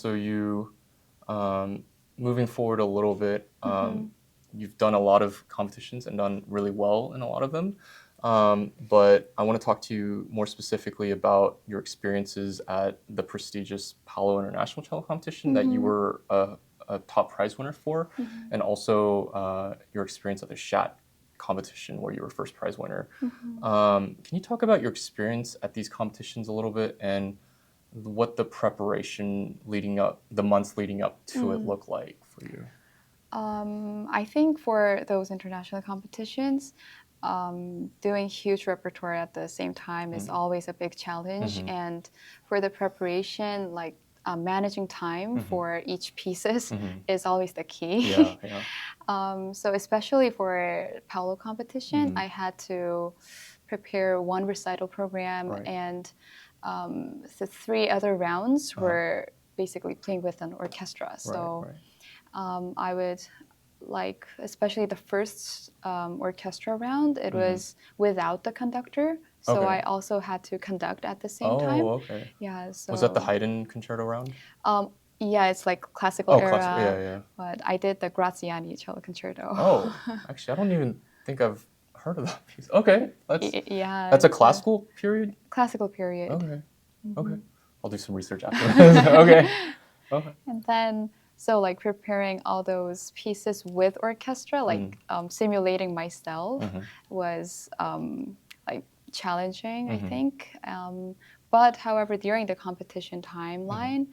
So you, moving forward a little bit, you've done a lot of competitions and done really well in a lot of them. But I want to talk to you more specifically about your experiences at the prestigious Paulo International Cello Competition that you were a top prize winner for, and also your experience at the Schadt competition where you were first prize winner. Can you talk about your experience at these competitions a little bit and what the preparation leading up, the months leading up to it look like for you? I think for those international competitions, doing huge repertoire at the same time is always a big challenge. And for the preparation, like managing time for each pieces is always the key. Yeah, yeah. So especially for Paulo competition, I had to prepare one recital program, and the three other rounds were basically playing with an orchestra. So I would like, especially the first orchestra round, it was without the conductor. So I also had to conduct at the same time. Oh, okay. Yeah. So Was that the Haydn concerto round? Yeah, it's like classical era. Classical, yeah, yeah. But I did the Graziani cello concerto. Oh, actually, I don't even think I've heard of that piece. Okay, Yeah. that's a classical period? Classical period. Okay, okay. I'll do some research after this. Okay, okay. And then, so like preparing all those pieces with orchestra, like simulating myself was like challenging, I think. But however, during the competition timeline,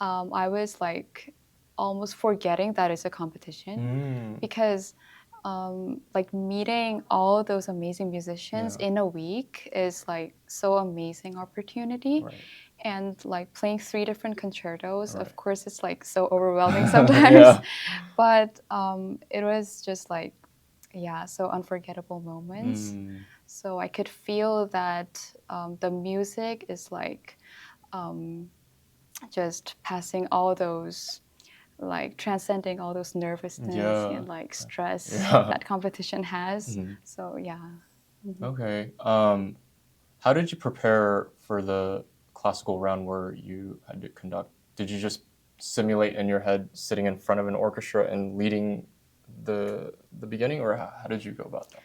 I was like almost forgetting that it's a competition because like meeting all those amazing musicians in a week is like so amazing opportunity. And like playing three different concertos, of course, it's like so overwhelming sometimes. But it was just like, yeah, so unforgettable moments. So I could feel that the music is like just passing all those, like transcending all those nervousness and like stress that competition has. So yeah. Okay. How did you prepare for the classical round where you had to conduct? Did you just simulate in your head sitting in front of an orchestra and leading the beginning, or how did you go about that?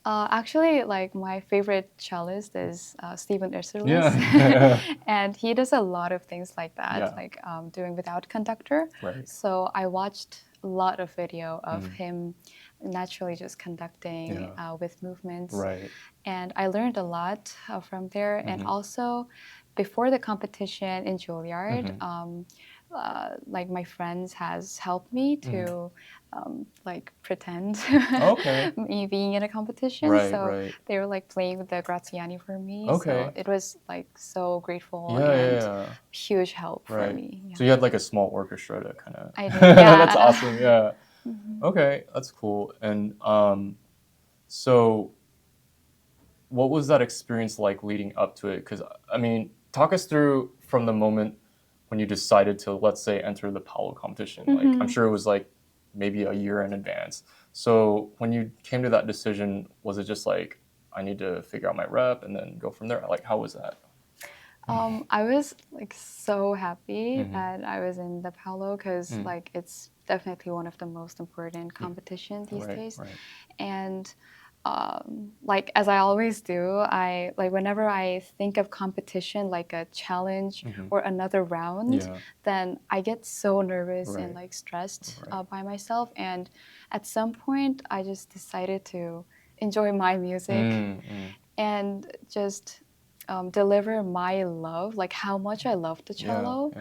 Actually, like my favorite cellist is Stephen Isserlis, Yeah. and he does a lot of things like that, Yeah. like doing without conductor. Right. So I watched a lot of video of him naturally just conducting with movements, Right. and I learned a lot from there. And also, before the competition in Juilliard, like my friends has helped me to like pretend me being in a competition. Right, so right. they were like playing with the Graziani for me. Okay. So it was like so grateful Yeah, and yeah. huge help for Right. me. Yeah. So you had like a small orchestra to kind of. I did, yeah. That's awesome. Yeah. Okay, that's cool. And so what was that experience like leading up to it? Because I mean, talk us through from the moment when you decided to, let's say, enter the Paulo competition. Like, I'm sure it was like maybe a year in advance. So when you came to that decision, was it just like, I need to figure out my rep and then go from there? Like, how was that? I was like so happy that I was in the Paulo because like it's definitely one of the most important competitions these days. Right. And like as I always do, I like whenever I think of competition like a challenge or another round, then I get so nervous and like stressed by myself. And at some point, I just decided to enjoy my music and just deliver my love, like how much I love the cello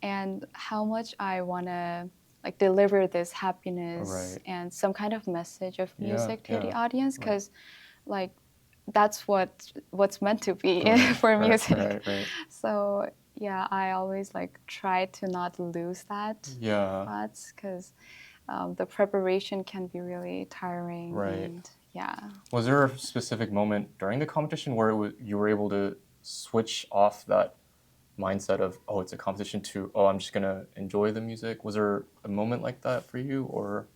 and how much I want to like deliver this happiness and some kind of message of music to the audience because like that's what's meant to be for music. So yeah, I always like try to not lose that because the preparation can be really tiring and yeah. Was there a specific moment during the competition where you were able to switch off that mindset of, oh, it's a competition to, oh, I'm just going to enjoy the music? Was there a moment like that for you or?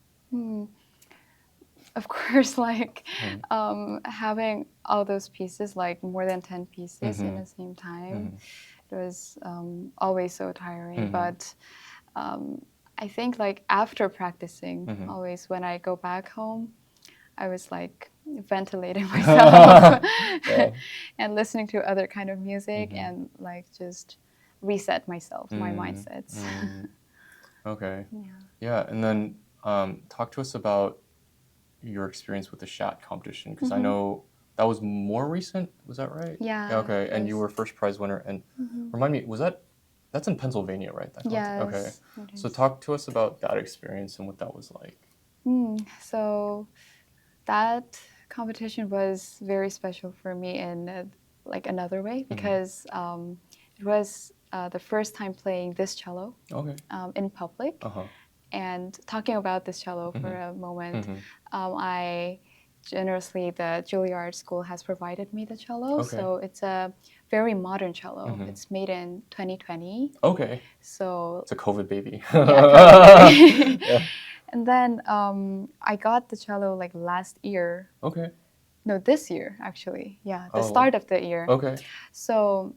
Of course, like having all those pieces, like more than 10 pieces in the same time, it was always so tiring. But I think like after practicing, always when I go back home, I was like ventilating myself and listening to other kind of music and like just reset myself, my mindsets. Okay. Yeah, and then talk to us about your experience with the Schadt competition, because I know that was more recent. Was that right? Yeah. Okay, and you were first prize winner. And remind me, that's in Pennsylvania, right? That Yes. Okay. So talk to us about that experience and what that was like. So that competition was very special for me in like another way because it was the first time playing this cello in public. And talking about this cello for a moment, I generously, the Juilliard School has provided me the cello. So it's a very modern cello. It's made in 2020. Okay. So it's a COVID baby. Yeah, COVID baby. And then I got the cello like last year. Okay. No, this year actually. Yeah, the start of the year. Okay. So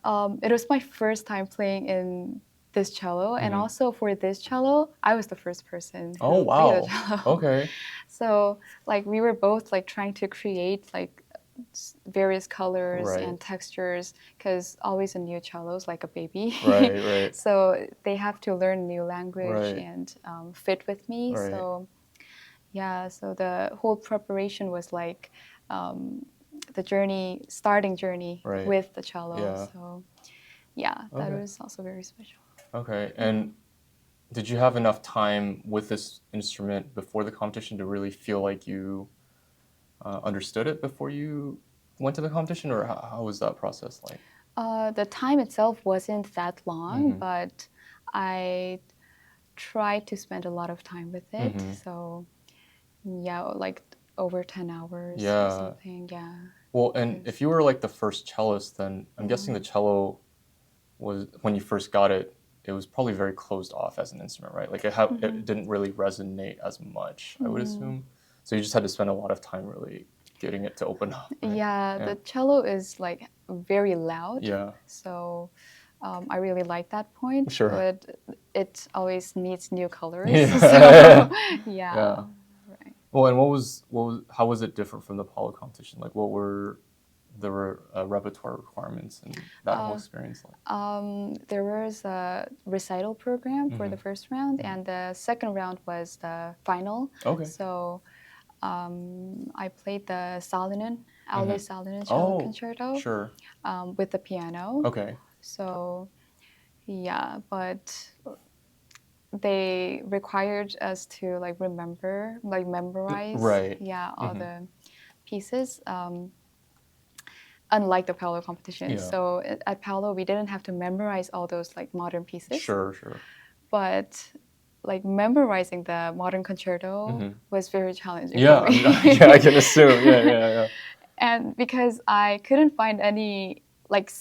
it was my first time playing in this cello, and also for this cello, I was the first person who played the cello. Okay. So like we were both like trying to create like various colors and textures because always a new cello is like a baby. Right. So they have to learn new language and fit with me. So yeah, so the whole preparation was like the starting journey with the cello. So yeah, that was also very special. Okay, and did you have enough time with this instrument before the competition to really feel like you understood it before you went to the competition, or how was that process like? The time itself wasn't that long, but I tried to spend a lot of time with it. So yeah, like over 10 hours or something. Yeah. Well, and if you were like the first cellist, then I'm guessing the cello was, when you first got it, it was probably very closed off as an instrument, right? Like it didn't really resonate as much, I would assume. So you just had to spend a lot of time really getting it to open up. Right? Yeah, the cello is like very loud. Yeah. So I really like that point. Sure. But it always needs new colors. Yeah. So, yeah. Right. Well, and how was it different from the Paulo competition? Like, what were the repertoire requirements and that whole experience like? There was a recital program for the first round, and the second round was the final. Okay. So I played the Salinen, Aule Salinen cello concerto with the piano. Okay. So yeah, but they required us to like memorize, all the pieces. Unlike the Paulo competition. So at Paulo, we didn't have to memorize all those like modern pieces. Sure. But like memorizing the modern concerto was very challenging for me. Yeah, I can assume. Yeah. And because I couldn't find any like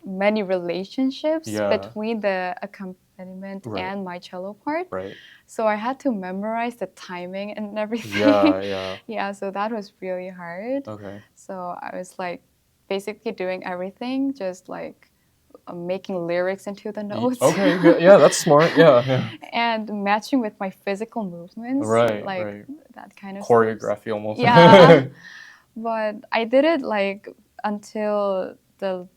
many relationships between the accompaniment and my cello part. Right. So I had to memorize the timing and everything. Yeah. Yeah, so that was really hard. Okay. So I was like basically doing everything, just like making lyrics into the notes. Okay, good. Yeah, that's smart. Yeah. And matching with my physical movements. Right. That kind of choreography stuff. almost. Yeah. But I did it like until the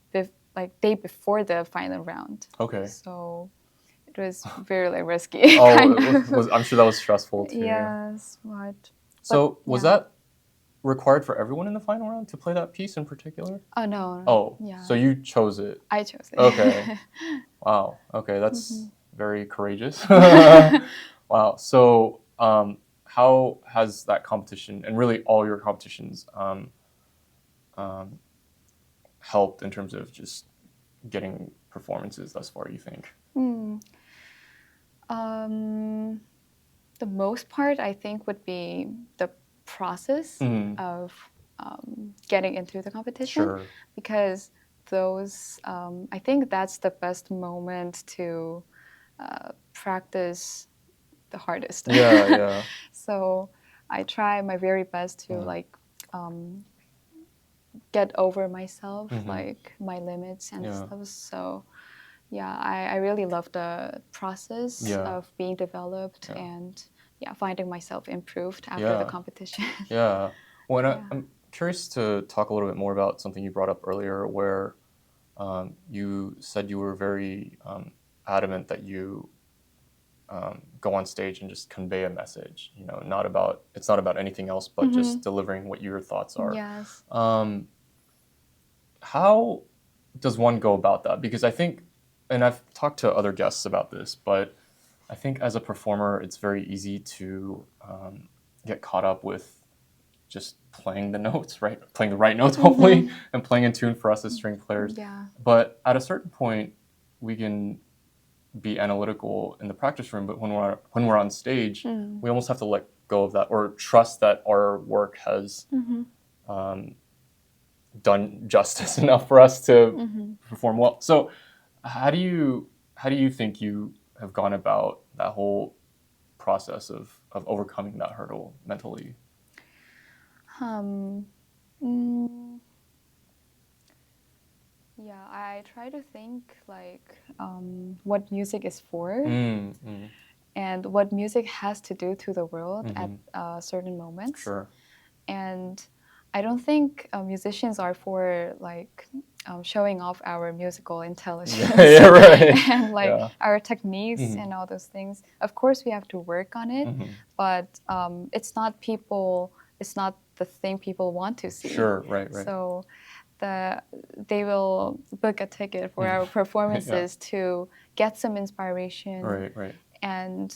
day before the final round. Okay. So it was very like risky. I'm sure that was stressful too. Yes, but was that required for everyone in the final round to play that piece in particular? Oh no. Oh, yeah. So you chose it. I chose it. Okay. Wow. Okay, that's very courageous. Wow. So how has that competition, and really all your competitions, helped in terms of just getting performances thus far, you think? The most part, I think, would be the process of getting into the competition, because those I think that's the best moment to practice the hardest. So I try my very best to like get over myself, like my limits and stuff. So yeah, I really love the process of being developed and finding myself improved after the competition. Yeah. Well, and Yeah. I'm curious to talk a little bit more about something you brought up earlier, where you said you were very adamant that you go on stage and just convey a message. You know, it's not about anything else, but just delivering what your thoughts are. Yes. How does one go about that? Because I think, and I've talked to other guests about this, but I think as a performer, it's very easy to get caught up with just playing the notes, right? Playing the right notes, hopefully, and playing in tune for us as string players. Yeah. But at a certain point, we can be analytical in the practice room, but when we're on stage, we almost have to let go of that or trust that our work has done justice enough for us to perform well. So how do you think you have gone about that whole process of overcoming that hurdle mentally? Yeah, I try to think like what music is for and what music has to do to the world at certain moments. Sure. And I don't think musicians are for like showing off our musical intelligence Right. and like our techniques and all those things. Of course, we have to work on it, but it's not the thing people want to see. Sure, right. So they will book a ticket for our performances to get some inspiration Right. and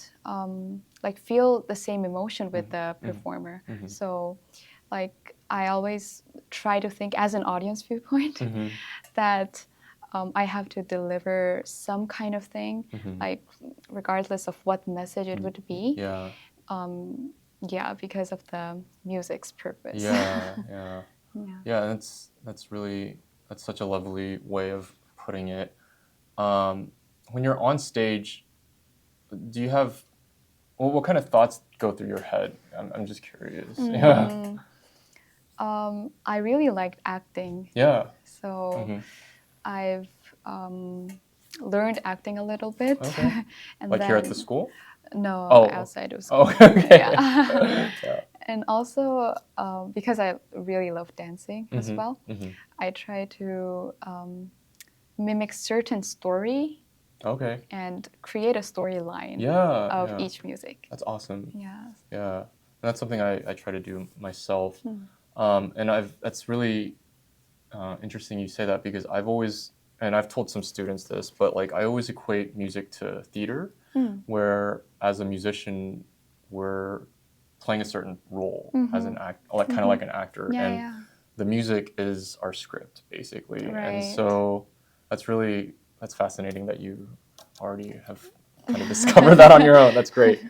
like feel the same emotion with the performer. So like I always try to think as an audience viewpoint that I have to deliver some kind of thing, like regardless of what message it would be. Yeah, because of the music's purpose. Yeah. That's such a lovely way of putting it. When you're on stage, do you have what kind of thoughts go through your head? I'm just curious. Yeah. I really liked acting. Yeah. So I've learned acting a little bit. Okay. And like then, here at the school? No, Oh. outside of school. Okay. Yeah. And also because I really love dancing as well, I try to mimic certain story and create a storyline of each music. That's awesome. Yes. Yeah. And that's something I try to do myself. And that's really interesting you say that, because I've told some students this, but like I always equate music to theater, where as a musician, we're playing a certain role as an kind of like an actor. And the music is our script, basically. Right. And so that's fascinating that you already have kind of discovered that on your own. That's great.